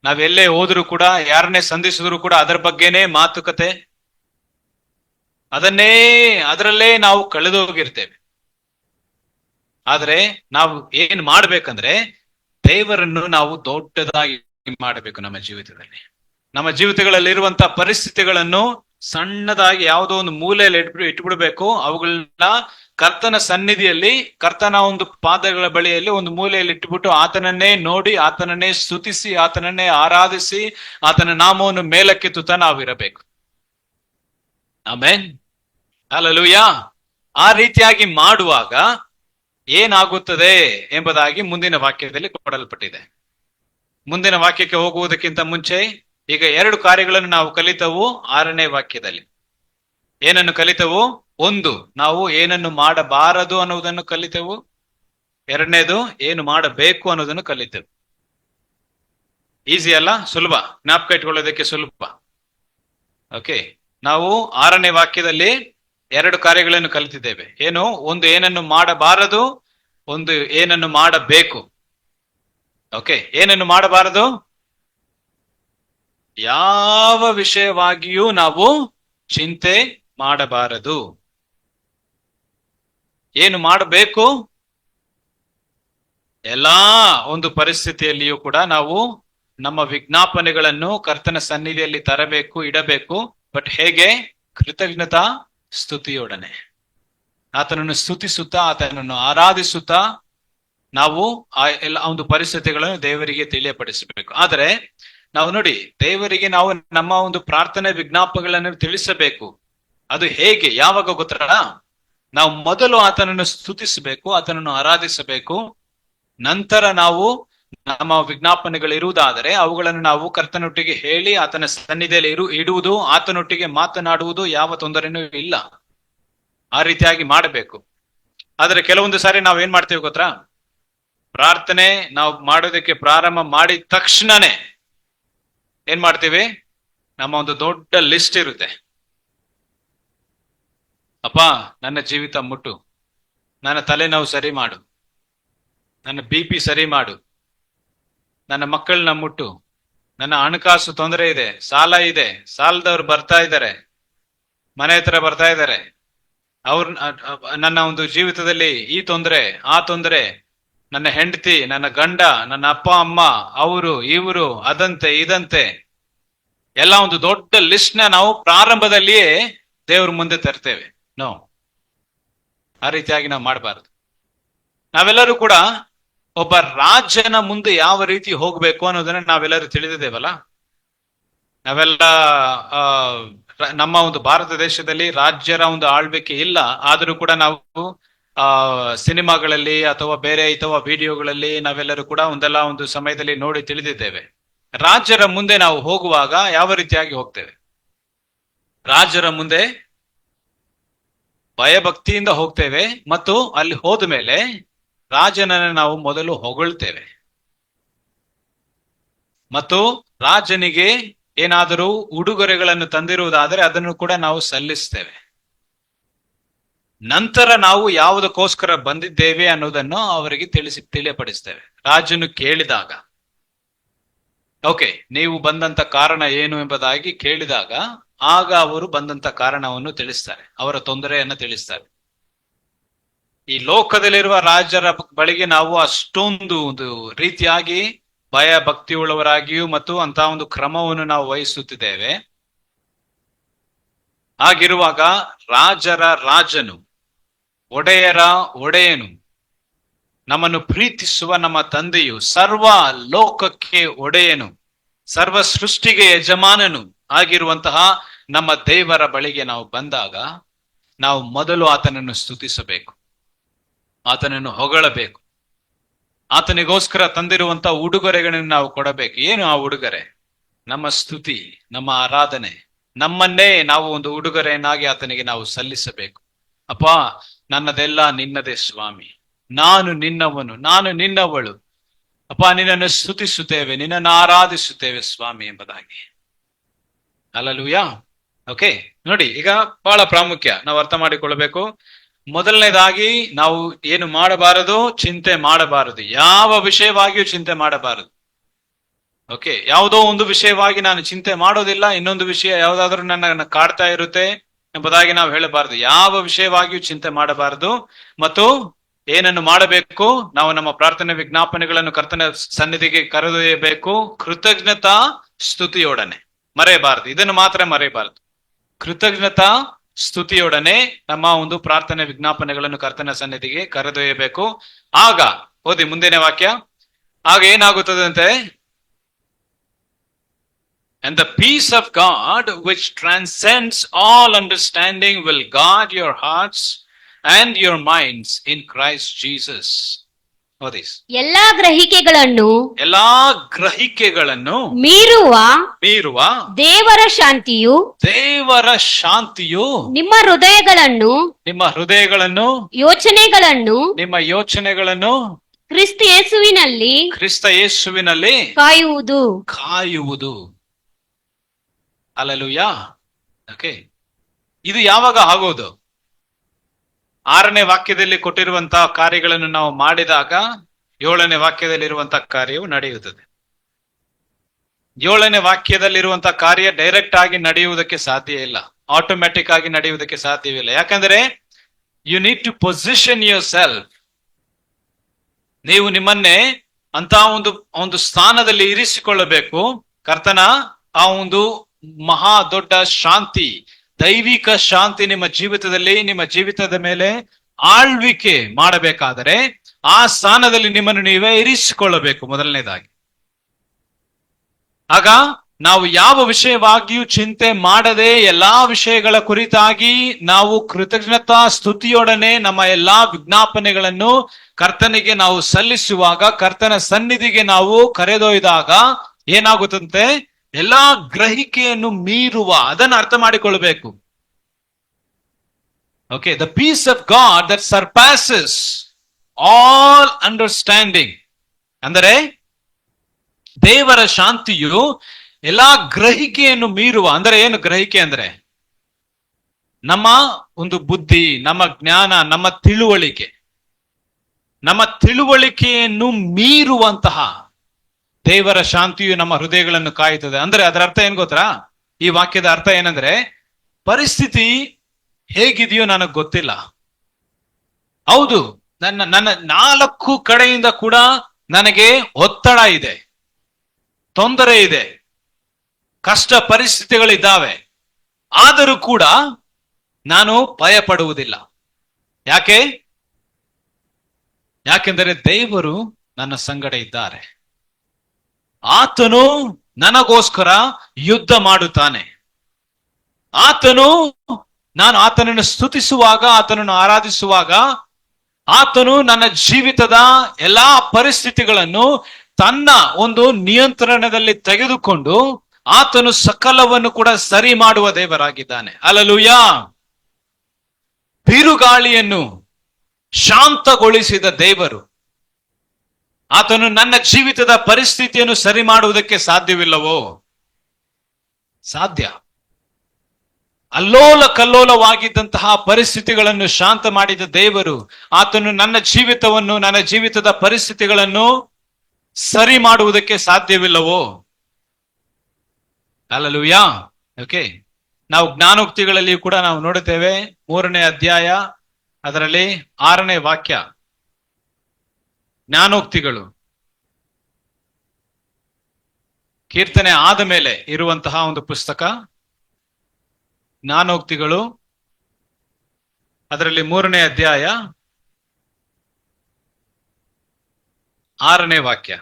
ನಾವೆಲ್ಲೇ ಹೋದ್ರು ಕೂಡ, ಯಾರನ್ನೇ ಸಂಧಿಸಿದ್ರು ಕೂಡ ಅದರ ಬಗ್ಗೆನೇ ಮಾತುಕತೆ, ಅದರಲ್ಲೇ ನಾವು ಕಳೆದೋಗಿರ್ತೇವೆ. ಆದ್ರೆ ನಾವು ಏನ್ ಮಾಡ್ಬೇಕಂದ್ರೆ ದೇವರನ್ನು ನಾವು ದೊಡ್ಡದಾಗಿ ಮಾಡಬೇಕು. ನಮ್ಮ ಜೀವಿತಗಳಲ್ಲಿ ಇರುವಂತ ಪರಿಸ್ಥಿತಿಗಳನ್ನು ಸಣ್ಣದಾಗಿ ಯಾವುದೋ ಒಂದು ಮೂಲೆಯಲ್ಲಿ ಇಟ್ಬಿಡ್ಬೇಕು. ಅವುಗಳನ್ನ ಕರ್ತನ ಸನ್ನಿಧಿಯಲ್ಲಿ, ಕರ್ತನ ಒಂದು ಪಾದಗಳ ಬಳಿಯಲ್ಲಿ ಒಂದು ಮೂಲೆಯಲ್ಲಿ ಇಟ್ಬಿಟ್ಟು ಆತನನ್ನೇ ನೋಡಿ, ಆತನನ್ನೇ ಸ್ತುತಿಸಿ, ಆತನನ್ನೇ ಆರಾಧಿಸಿ, ಆತನ ನಾಮವನ್ನು ಮೇಲಕ್ಕೆತ್ತುತ್ತಾ ನಾವಿರಬೇಕು. Amen, hallelujah. ಆ ರೀತಿಯಾಗಿ ಮಾಡುವಾಗ ಏನಾಗುತ್ತದೆ ಎಂಬುದಾಗಿ ಮುಂದಿನ ವಾಕ್ಯದಲ್ಲಿ ಕೊಡಲ್ಪಟ್ಟಿದೆ. ಮುಂದಿನ ವಾಕ್ಯಕ್ಕೆ ಹೋಗುವುದಕ್ಕಿಂತ ಮುಂಚೆ ಈಗ 2 ಕಾರ್ಯಗಳನ್ನು ನಾವು ಕಲಿತವು 6ನೇ ವಾಕ್ಯದಲ್ಲಿ. ಏನನ್ನು ಕಲಿತವು? 1, ನಾವು ಏನನ್ನು ಮಾಡಬಾರದು ಅನ್ನುವುದನ್ನು ಕಲಿತೆವು. 2ನೇದು, ಏನು ಮಾಡಬೇಕು ಅನ್ನೋದನ್ನು ಕಲಿತೆವು. ಈಸಿ ಅಲ್ಲ? ಸುಲಭ, ಜ್ಞಾಪಕ ಇಟ್ಕೊಳ್ಳೋದಕ್ಕೆ ಸುಲಭ. ಓಕೆ, ನಾವು 6ನೇ ವಾಕ್ಯದಲ್ಲಿ 2 ಕಾರ್ಯಗಳನ್ನು ಕಲಿತಿದ್ದೇವೆ. ಏನು? 1 ಏನನ್ನು ಮಾಡಬಾರದು, 1 ಏನನ್ನು ಮಾಡಬೇಕು. ಓಕೆ, ಏನನ್ನು ಮಾಡಬಾರದು? ಯಾವ ವಿಷಯವಾಗಿಯೂ ನಾವು ಚಿಂತೆ ಮಾಡಬಾರದು. ಏನು ಮಾಡಬೇಕು? ಎಲ್ಲಾ ಒಂದು ಪರಿಸ್ಥಿತಿಯಲ್ಲಿಯೂ ಕೂಡ ನಾವು ನಮ್ಮ ವಿಜ್ಞಾಪನೆಗಳನ್ನು ಕರ್ತನ ಸನ್ನಿಧಿಯಲ್ಲಿ ತರಬೇಕು, ಇಡಬೇಕು. ಬಟ್ ಹೇಗೆ? ಕೃತಜ್ಞತಾ ಸ್ತುತಿಯೊಡನೆ, ಆತನನ್ನು ಸ್ತುತಿಸುತ್ತಾ, ಆತನನ್ನು ಆರಾಧಿಸುತ್ತಾ ನಾವು ಆ ಎಲ್ಲ ಒಂದು ಪರಿಸ್ಥಿತಿಗಳನ್ನು ದೇವರಿಗೆ ತಿಳಿಯಪಡಿಸಬೇಕು. ಆದರೆ ನಾವು ನೋಡಿ, ದೇವರಿಗೆ ನಾವು ನಮ್ಮ ಒಂದು ಪ್ರಾರ್ಥನೆ ವಿಜ್ಞಾಪನೆಗಳನ್ನು ತಿಳಿಸಬೇಕು. ಅದು ಹೇಗೆ, ಯಾವಾಗ ಗೊತ್ತಾ? ನಾವು ಮೊದಲು ಆತನನ್ನು ಸ್ತುತಿಸಬೇಕು, ಆತನನ್ನು ಆರಾಧಿಸಬೇಕು. ನಂತರ ನಾವು ನಮ್ಮ ವಿಜ್ಞಾಪನೆಗಳಿರುವುದಾದರೆ ಅವುಗಳನ್ನು ನಾವು ಕರ್ತನೊಟ್ಟಿಗೆ ಹೇಳಿ ಆತನ ಸನ್ನಿಧಿಯಲ್ಲಿ ಇಡುವುದು, ಆತನೊಟ್ಟಿಗೆ ಮಾತನಾಡುವುದು ಯಾವ ತೊಂದರೆನೂ ಇಲ್ಲ. ಆ ರೀತಿಯಾಗಿ ಮಾಡಬೇಕು. ಆದ್ರೆ ಕೆಲವೊಂದು ಸಾರಿ ನಾವೇನ್ ಮಾಡ್ತೇವೆ ಗೊತ್ತಾ? ಪ್ರಾರ್ಥನೆ ನಾವು ಮಾಡೋದಕ್ಕೆ ಪ್ರಾರಂಭ ಮಾಡಿದ ತಕ್ಷಣನೇ ಏನ್ ಮಾಡ್ತೀವಿ? ನಮ್ಮ ಒಂದು ದೊಡ್ಡ ಲಿಸ್ಟ್ ಇರುತ್ತೆ. ಅಪ್ಪ, ನನ್ನ ಜೀವಿತ ಮುಟ್ಟು, ನನ್ನ ತಲೆನೋವು ಸರಿ ಮಾಡು, ನನ್ನ BP ಸರಿ ಮಾಡು, ನನ್ನ ಮಕ್ಕಳನ್ನ ಮುಟ್ಟು, ನನ್ನ ಹಣಕಾಸು ತೊಂದರೆ ಇದೆ, ಸಾಲ ಇದೆ, ಸಾಲದವ್ರು ಬರ್ತಾ ಇದ್ದಾರೆ, ಮನೆ ಹತ್ರ ಬರ್ತಾ ಇದ್ದಾರೆ, ನನ್ನ ಒಂದು ಜೀವಿತದಲ್ಲಿ ಈ ತೊಂದರೆ ಆ ತೊಂದರೆ, ನನ್ನ ಹೆಂಡತಿ, ನನ್ನ ಗಂಡ, ನನ್ನ ಅಪ್ಪ ಅಮ್ಮ, ಅವರು ಇವರು, ಅದಂತೆ ಇದಂತೆ ಎಲ್ಲ ಒಂದು ದೊಡ್ಡ ಲಿಸ್ಟ್ ನ ನಾವು ಪ್ರಾರಂಭದಲ್ಲಿಯೇ ದೇವ್ರ ಮುಂದೆ ತರ್ತೇವೆ. ನೋ, ಆ ರೀತಿಯಾಗಿ ನಾವು ಮಾಡಬಾರದು. ನಾವೆಲ್ಲರೂ ಕೂಡ ಒಬ್ಬ ರಾಜನ ಮುಂದೆ ಯಾವ ರೀತಿ ಹೋಗ್ಬೇಕು ಅನ್ನೋದನ್ನ ನಾವೆಲ್ಲರೂ ತಿಳಿದಿದ್ದೇವಲ್ಲ. ನಾವೆಲ್ಲ ನಮ್ಮ ಒಂದು ಭಾರತ ದೇಶದಲ್ಲಿ ರಾಜ್ಯರ ಒಂದು ಆಳ್ವಿಕೆ ಇಲ್ಲ, ಆದರೂ ಕೂಡ ನಾವು ಸಿನಿಮಾಗಳಲ್ಲಿ ಅಥವಾ ಬೇರೆ ಅಥವಾ ವಿಡಿಯೋಗಳಲ್ಲಿ ನಾವೆಲ್ಲರೂ ಕೂಡ ಒಂದಲ್ಲ ಒಂದು ಸಮಯದಲ್ಲಿ ನೋಡಿ ತಿಳಿದಿದ್ದೇವೆ. ರಾಜ್ಯರ ಮುಂದೆ ನಾವು ಹೋಗುವಾಗ ಯಾವ ರೀತಿಯಾಗಿ ಹೋಗ್ತೇವೆ? ರಾಜರ ಮುಂದೆ ಭಯಭಕ್ತಿಯಿಂದ ಹೋಗ್ತೇವೆ, ಮತ್ತು ಅಲ್ಲಿ ಹೋದ ಮೇಲೆ ರಾಜನನ್ನ ನಾವು ಮೊದಲು ಹೊಗಳ್ತೇವೆ, ಮತ್ತು ರಾಜನಿಗೆ ಏನಾದರೂ ಉಡುಗೊರೆಗಳನ್ನು ತಂದಿರುವುದಾದರೆ ಅದನ್ನು ಕೂಡ ನಾವು ಸಲ್ಲಿಸ್ತೇವೆ. ನಂತರ ನಾವು ಯಾವುದಕ್ಕೋಸ್ಕರ ಬಂದಿದ್ದೇವೆ ಅನ್ನೋದನ್ನು ಅವರಿಗೆ ತಿಳಿಯಪಡಿಸ್ತೇವೆ. ರಾಜನು ಕೇಳಿದಾಗ, ಓಕೆ, ನೀವು ಬಂದಂತ ಕಾರಣ ಏನು ಎಂಬುದಾಗಿ ಕೇಳಿದಾಗ, ಆಗ ಅವರು ಬಂದಂತ ಕಾರಣವನ್ನು ತಿಳಿಸ್ತಾರೆ, ಅವರ ತೊಂದರೆಯನ್ನು ತಿಳಿಸ್ತಾರೆ. ಈ ಲೋಕದಲ್ಲಿರುವ ರಾಜರ ಬಳಿಗೆ ನಾವು ಅಷ್ಟೊಂದು ಒಂದು ರೀತಿಯಾಗಿ ಭಯ ಭಕ್ತಿ ಉಳ್ಳವರಾಗಿಯೂ ಮತ್ತು ಅಂತ ಒಂದು ಕ್ರಮವನ್ನು ನಾವು ವಹಿಸುತ್ತಿದ್ದೇವೆ. ಹಾಗಿರುವಾಗ ರಾಜರ ರಾಜನು, ಒಡೆಯರ ಒಡೆಯನು, ನಮ್ಮನ್ನು ಪ್ರೀತಿಸುವ ನಮ್ಮ ತಂದೆಯು, ಸರ್ವ ಲೋಕಕ್ಕೆ ಒಡೆಯನು, ಸರ್ವ ಸೃಷ್ಟಿಗೆ ಯಜಮಾನನು ಆಗಿರುವಂತಹ ನಮ್ಮ ದೇವರ ಬಳಿಗೆ ನಾವು ಬಂದಾಗ ನಾವು ಮೊದಲು ಆತನನ್ನು ಸ್ತುತಿಸಬೇಕು, ಆತನನ್ನು ಹೊಗಳಬೇಕು, ಆತನಿಗೋಸ್ಕರ ತಂದಿರುವಂತಹ ಉಡುಗೊರೆಗಳನ್ನು ನಾವು ಕೊಡಬೇಕು. ಏನು ಆ ಉಡುಗೊರೆ? ನಮ್ಮ ಸ್ತುತಿ, ನಮ್ಮ ಆರಾಧನೆ, ನಮ್ಮನ್ನೇ ನಾವು ಒಂದು ಉಡುಗೊರೆಯನ್ನಾಗಿ ಆತನಿಗೆ ನಾವು ಸಲ್ಲಿಸಬೇಕು. ಅಪ್ಪ, ನನ್ನದೆಲ್ಲ ನಿನ್ನದೇ ಸ್ವಾಮಿ, ನಾನು ನಿನ್ನವನು, ನಾನು ನಿನ್ನವಳು, ಅಪ್ಪ ನಿನ್ನನ್ನು ಸ್ತುತಿಸುತ್ತೇವೆ, ನಿನ್ನನ್ನು ಆರಾಧಿಸುತ್ತೇವೆ ಸ್ವಾಮಿ ಎಂಬುದಾಗಿ. ಹಲ್ಲೆಲೂಯಾ. ಓಕೆ, ನೋಡಿ, ಈಗ ಬಹಳ ಪ್ರಾಮುಖ್ಯ ನಾವು ಅರ್ಥ ಮಾಡಿಕೊಳ್ಳಬೇಕು. ಮೊದಲನೇದಾಗಿ ನಾವು ಏನು ಮಾಡಬಾರದು? ಚಿಂತೆ ಮಾಡಬಾರದು, ಯಾವ ವಿಷಯವಾಗಿಯೂ ಚಿಂತೆ ಮಾಡಬಾರದು. ಓಕೆ, ಯಾವುದೋ ಒಂದು ವಿಷಯವಾಗಿ ನಾನು ಚಿಂತೆ ಮಾಡೋದಿಲ್ಲ, ಇನ್ನೊಂದು ವಿಷಯ ಯಾವುದಾದ್ರೂ ನನ್ನ ಕಾಡ್ತಾ ಇರುತ್ತೆ ಎಂಬುದಾಗಿ ನಾವು ಹೇಳಬಾರದು. ಯಾವ ವಿಷಯವಾಗಿಯೂ ಚಿಂತೆ ಮಾಡಬಾರದು. ಮತ್ತು ಏನನ್ನು ಮಾಡಬೇಕು? ನಾವು ನಮ್ಮ ಪ್ರಾರ್ಥನೆ ವಿಜ್ಞಾಪನೆಗಳನ್ನು ಕರ್ತನ ಸನ್ನಿಧಿಗೆ ಕರೆದೊಯ್ಯಬೇಕು, ಕೃತಜ್ಞತಾ ಸ್ತುತಿಯೊಡನೆ. ಮರೆಯಬಾರದು, ಇದನ್ನು ಮಾತ್ರ ಮರೆಯಬಾರದು. ಕೃತಜ್ಞತಾ ಸ್ತುತಿಯೊಡನೆ ನಮ್ಮ ಒಂದು ಪ್ರಾರ್ಥನೆ ವಿಜ್ಞಾಪನೆಗಳನ್ನು ಕರ್ತನ ಸನ್ನಿಧಿಗೆ ಕರೆದೊಯ್ಯಬೇಕು. ಆಗ ಓದಿ ಮುಂದಿನ ವಾಕ್ಯ. ಆಗ ಏನಾಗುತ್ತದಂತೆ? And the peace of God, which transcends all understanding, will guard your hearts and your minds in Christ Jesus. ಎಲ್ಲಾ ಗ್ರಹಿಕೆಗಳನ್ನು ಮೀರುವ ದೇವರ ಶಾಂತಿಯು ನಿಮ್ಮ ಹೃದಯಗಳನ್ನು ಯೋಚನೆಗಳನ್ನು ಕ್ರಿಸ್ತ ಯೇಸುವಿನಲ್ಲಿ ಕಾಯುವುದು. ಹಲ್ಲೆಲೂಯಾ. ಓಕೆ, ಇದು ಯಾವಾಗ ಆಗೋದು? 6ನೇ ವಾಕ್ಯದಲ್ಲಿ ಕೊಟ್ಟಿರುವಂತಹ ಕಾರ್ಯಗಳನ್ನು ನಾವು ಮಾಡಿದಾಗ 7ನೇ ವಾಕ್ಯದಲ್ಲಿರುವಂತಹ ಕಾರ್ಯವು ನಡೆಯುತ್ತದೆ. 7ನೇ ವಾಕ್ಯದಲ್ಲಿರುವಂತಹ ಕಾರ್ಯ ಡೈರೆಕ್ಟ್ ಆಗಿ ನಡೆಯುವುದಕ್ಕೆ ಸಾಧ್ಯ ಇಲ್ಲ, ಆಟೋಮ್ಯಾಟಿಕ್ ಆಗಿ ನಡೆಯುವುದಕ್ಕೆ ಸಾಧ್ಯವಿಲ್ಲ. ಯಾಕಂದ್ರೆ you need to position yourself. ನೀವು ನಿಮ್ಮನ್ನೇ ಅಂತ ಒಂದು ಸ್ಥಾನದಲ್ಲಿ ಇರಿಸಿಕೊಳ್ಳಬೇಕು. ಕರ್ತನ ಆ ಒಂದು ಮಹಾ ದೊಡ್ಡ ಶಾಂತಿ, ದೈವಿಕ ಶಾಂತಿ ನಿಮ್ಮ ಜೀವಿತದಲ್ಲಿ, ನಿಮ್ಮ ಜೀವಿತದ ಮೇಲೆ ಆಳ್ವಿಕೆ ಮಾಡಬೇಕಾದರೆ ಆ ಸ್ಥಾನದಲ್ಲಿ ನಿಮ್ಮನ್ನು ನೀವೇ ಇರಿಸಿಕೊಳ್ಳಬೇಕು ಮೊದಲನೇದಾಗಿ. ಆಗ ನಾವು ಯಾವ ವಿಷಯವಾಗಿಯೂ ಚಿಂತೆ ಮಾಡದೆ ಎಲ್ಲಾ ವಿಷಯಗಳ ಕುರಿತಾಗಿ ನಾವು ಕೃತಜ್ಞತಾ ಸ್ತುತಿಯೊಡನೆ ನಮ್ಮ ಎಲ್ಲಾ ವಿಜ್ಞಾಪನೆಗಳನ್ನು ಕರ್ತನಿಗೆ ನಾವು ಸಲ್ಲಿಸುವಾಗ, ಕರ್ತನ ಸನ್ನಿಧಿಗೆ ನಾವು ಕರೆದೊಯ್ದಾಗ ಏನಾಗುತ್ತಂತೆ? ಎಲ್ಲಾ ಗ್ರಹಿಕೆಯನ್ನು ಮೀರುವ, ಅದನ್ನು ಅರ್ಥ ಮಾಡಿಕೊಳ್ಳಬೇಕು. Okay, the peace of God that surpasses all understanding ಅಂದರೆ ದೇವರ ಶಾಂತಿಯು ಎಲ್ಲಾ ಗ್ರಹಿಕೆಯನ್ನು ಮೀರುವ, ಅಂದರೆ ಏನು ಗ್ರಹಿಕೆ ಅಂದ್ರೆ ನಮ್ಮ ಒಂದು ಬುದ್ಧಿ, ನಮ್ಮ ಜ್ಞಾನ, ನಮ್ಮ ತಿಳುವಳಿಕೆಯನ್ನು ಮೀರುವಂತಹ ದೇವರ ಶಾಂತಿಯು ನಮ್ಮ ಹೃದಯಗಳನ್ನು ಕಾಯುತ್ತದೆ. ಅಂದ್ರೆ ಅದರ ಅರ್ಥ ಏನ್ ಗೊತ್ತಾ? ಈ ವಾಕ್ಯದ ಅರ್ಥ ಏನಂದ್ರೆ, ಪರಿಸ್ಥಿತಿ ಹೇಗಿದೆಯೋ ನನಗೆ ಗೊತ್ತಿಲ್ಲ. ಹೌದು, ನನ್ನ 4 ಕಡೆಯಿಂದ ಕೂಡ ನನಗೆ ಒತ್ತಡ ಇದೆ, ತೊಂದರೆ ಇದೆ, ಕಷ್ಟ ಪರಿಸ್ಥಿತಿಗಳಿದ್ದಾವೆ. ಆದರೂ ಕೂಡ ನಾನು ಭಯ ಪಡುವುದಿಲ್ಲ. ಯಾಕೆಂದರೆ ದೇವರು ನನ್ನ ಸಂಗಡ ಇದ್ದಾರೆ. ಆತನು ನನಗೋಸ್ಕರ ಯುದ್ಧ ಮಾಡುತ್ತಾನೆ. ನಾನು ಆತನನ್ನು ಸ್ತುತಿಸುವಾಗ, ಆತನನ್ನು ಆರಾಧಿಸುವಾಗ, ಆತನು ನನ್ನ ಜೀವಿತದ ಎಲ್ಲಾ ಪರಿಸ್ಥಿತಿಗಳನ್ನು ತನ್ನ ಒಂದು ನಿಯಂತ್ರಣದಲ್ಲಿ ತೆಗೆದುಕೊಂಡು ಆತನು ಸಕಲವನ್ನು ಕೂಡ ಸರಿ ಮಾಡುವ ದೇವರಾಗಿದ್ದಾನೆ. ಹಲ್ಲೆಲೂಯಾ. ಬಿರುಗಾಳಿಯನ್ನು ಶಾಂತಗೊಳಿಸಿದ ದೇವರು, ಆತನು ನನ್ನ ಜೀವಿತದ ಪರಿಸ್ಥಿತಿಯನ್ನು ಸರಿ ಮಾಡುವುದಕ್ಕೆ ಸಾಧ್ಯವಿಲ್ಲವೋ? ಸಾಧ್ಯ. ಅಲ್ಲೋಲ ಕಲ್ಲೋಲವಾಗಿದ್ದಂತಹ ಪರಿಸ್ಥಿತಿಗಳನ್ನು ಶಾಂತ ಮಾಡಿದ ದೇವರು, ಆತನು ನನ್ನ ಜೀವಿತದ ಪರಿಸ್ಥಿತಿಗಳನ್ನು ಸರಿ ಮಾಡುವುದಕ್ಕೆ ಸಾಧ್ಯವಿಲ್ಲವೋ? ಹಲ್ಲೆಲೂಯಾ. ಓಕೆ, ನಾವು ಜ್ಞಾನೋಕ್ತಿಗಳಲ್ಲಿ ಕೂಡ ನಾವು ನೋಡುತ್ತೇವೆ, 3ನೇ ಅಧ್ಯಾಯ ಅದರಲ್ಲಿ 6ನೇ ವಾಕ್ಯ. ಜ್ಞಾನೋಕ್ತಿಗಳು ಕೀರ್ತನೆ ಆದ ಮೇಲೆ ಇರುವಂತಹ ಒಂದು ಪುಸ್ತಕ. ಜ್ಞಾನೋಕ್ತಿಗಳು ಅದರಲ್ಲಿ 3ನೇ ಅಧ್ಯಾಯ 6ನೇ ವಾಕ್ಯ.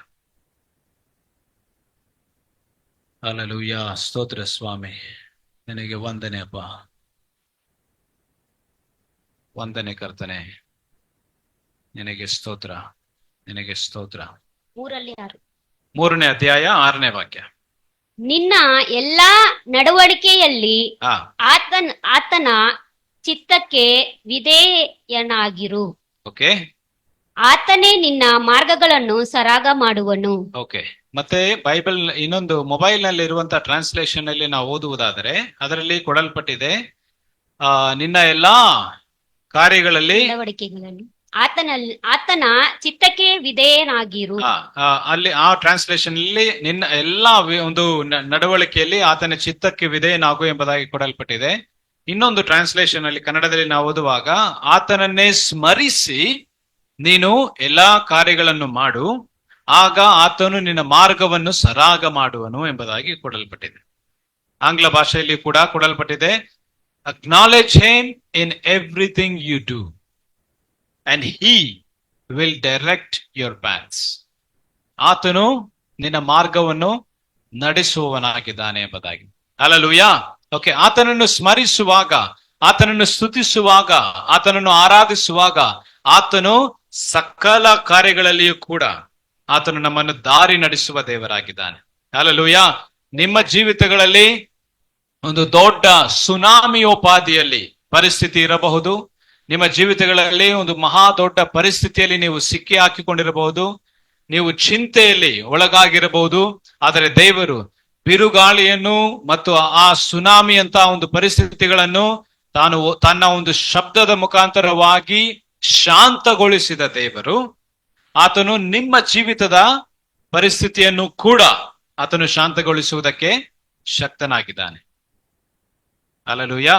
ಹಲ್ಲೆಲೂಯಾ. ಸ್ತೋತ್ರ ಸ್ವಾಮಿ, ನಿನಗೆ ವಂದನೆ ಅಪ್ಪ, ವಂದನೆ ಕರ್ತನೆ, ನಿನಗೆ ಸ್ತೋತ್ರ, ನಿನಗೆ ಸ್ತೋತ್ರ. 3ನೇ ಅಧ್ಯಾಯ 6ನೇ ವಾಕ್ಯ. ನಿನ್ನ ಎಲ್ಲಾ ನಡವಳಿಕೆಯಲ್ಲಿ ಆತನ ಚಿತ್ತಕ್ಕೆ ವಿಧೇಯನಾಗಿರು. ಓಕೆ, ಆತನೇ ನಿನ್ನ ಮಾರ್ಗಗಳನ್ನು ಸರಾಗ ಮಾಡುವನು. ಓಕೆ. ಮತ್ತೆ ಬೈಬಲ್ ಇನ್ನೊಂದು ಮೊಬೈಲ್ ನಲ್ಲಿ ಇರುವಂತಹ ಟ್ರಾನ್ಸ್ಲೇಷನ್ ಅಲ್ಲಿ ನಾವು ಓದುವುದಾದರೆ ಅದರಲ್ಲಿ ಕೊಡಲ್ಪಟ್ಟಿದೆ, ನಿನ್ನ ಎಲ್ಲಾ ಕಾರ್ಯಗಳಲ್ಲಿ ನಡವಳಿಕೆಗಳಲ್ಲಿ ಆತನ ಚಿತ್ತಕ್ಕೆ ವಿಧೇಯನಾಗಿರು. ಅಲ್ಲಿ ಆ ಟ್ರಾನ್ಸ್ಲೇಷನ್ ಅಲ್ಲಿ ನಿನ್ನ ಎಲ್ಲಾ ಒಂದು ನಡವಳಿಕೆಯಲ್ಲಿ ಆತನ ಚಿತ್ತಕ್ಕೆ ವಿಧೇಯನಾಗು ಎಂಬುದಾಗಿ ಕೊಡಲ್ಪಟ್ಟಿದೆ. ಇನ್ನೊಂದು ಟ್ರಾನ್ಸ್ಲೇಷನ್ ಅಲ್ಲಿ ಕನ್ನಡದಲ್ಲಿ ನಾವು ಓದುವಾಗ, ಆತನನ್ನೇ ಸ್ಮರಿಸಿ ನೀನು ಎಲ್ಲಾ ಕಾರ್ಯಗಳನ್ನು ಮಾಡು, ಆಗ ಆತನು ನಿನ್ನ ಮಾರ್ಗವನ್ನು ಸರಾಗ ಮಾಡುವನು ಎಂಬುದಾಗಿ ಕೊಡಲ್ಪಟ್ಟಿದೆ. ಆಂಗ್ಲ ಭಾಷೆಯಲ್ಲಿ ಕೂಡ ಕೊಡಲ್ಪಟ್ಟಿದೆ, acknowledge him in everything you do and he will direct your paths. ಆತನು ನಿನ್ನ ಮಾರ್ಗವನ್ನು ನಡೆಸುವವನಾಗಿದ್ದಾನೆ ಎಂಬುದಾಗಿ. ಹಲ್ಲೆಲೂಯಾ. ಓಕೆ, ಆತನನ್ನು ಸ್ಮರಿಸುವಾಗ, ಆತನನ್ನು ಸ್ತುತಿಸುವಾಗ, ಆತನನ್ನು ಆರಾಧಿಸುವಾಗ, ಆತನು ಸಕಲ ಕಾರ್ಯಗಳಲ್ಲಿಯೂ ಕೂಡ ಆತನು ನಮ್ಮನ್ನು ದಾರಿ ನಡೆಸುವ ದೇವರಾಗಿದ್ದಾನೆ. ಹಲ್ಲೆಲೂಯಾ. ನಿಮ್ಮ ಜೀವಿತಗಳಲ್ಲಿ ಒಂದು ದೊಡ್ಡ ಸುನಾಮಿಯೋಪಾದಿಯಲ್ಲಿ ಪರಿಸ್ಥಿತಿ ಇರಬಹುದು. ನಿಮ್ಮ ಜೀವಿತಗಳಲ್ಲಿ ಒಂದು ಮಹಾ ದೊಡ್ಡ ಪರಿಸ್ಥಿತಿಯಲ್ಲಿ ನೀವು ಸಿಕ್ಕಿ ಹಾಕಿಕೊಂಡಿರಬಹುದು, ನೀವು ಚಿಂತೆಯಲ್ಲಿ ಒಳಗಾಗಿರಬಹುದು. ಆದರೆ ದೇವರು ಬಿರುಗಾಳಿಯನ್ನು ಮತ್ತು ಆ ಸುನಾಮಿ ಅಂತ ಒಂದು ಪರಿಸ್ಥಿತಿಗಳನ್ನು ತನ್ನ ಒಂದು ಶಬ್ದದ ಮುಖಾಂತರವಾಗಿ ಶಾಂತಗೊಳಿಸಿದ ದೇವರು, ಆತನು ನಿಮ್ಮ ಜೀವಿತದ ಪರಿಸ್ಥಿತಿಯನ್ನು ಕೂಡ ಆತನು ಶಾಂತಗೊಳಿಸುವುದಕ್ಕೆ ಶಕ್ತನಾಗಿದ್ದಾನೆ. ಹಲ್ಲೆಲೂಯಾ.